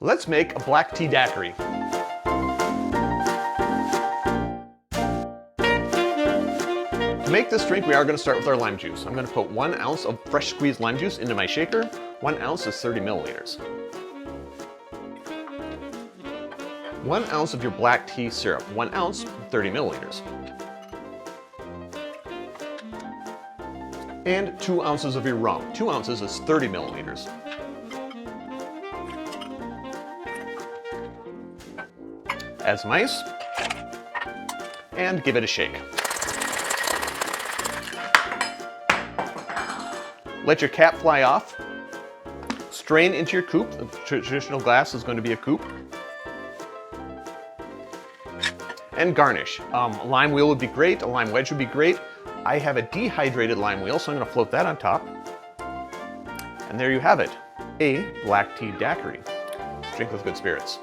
Let's make a black tea daiquiri. To make this drink, we are going to start with our lime juice. I'm going to put 1 ounce of fresh squeezed lime juice into my shaker. 1 ounce is 30 milliliters. 1 ounce of your black tea syrup. 1 ounce, 30 milliliters. And 2 ounces of your rum. 2 ounces is 30 milliliters. Add some ice, and give it a shake. Let your cap fly off. Strain into your coupe. The traditional glass is going to be a coupe. And garnish. A lime wheel would be great, a lime wedge would be great. I have a dehydrated lime wheel, so I'm going to float that on top. And there you have it, a black tea daiquiri. Drink with good spirits.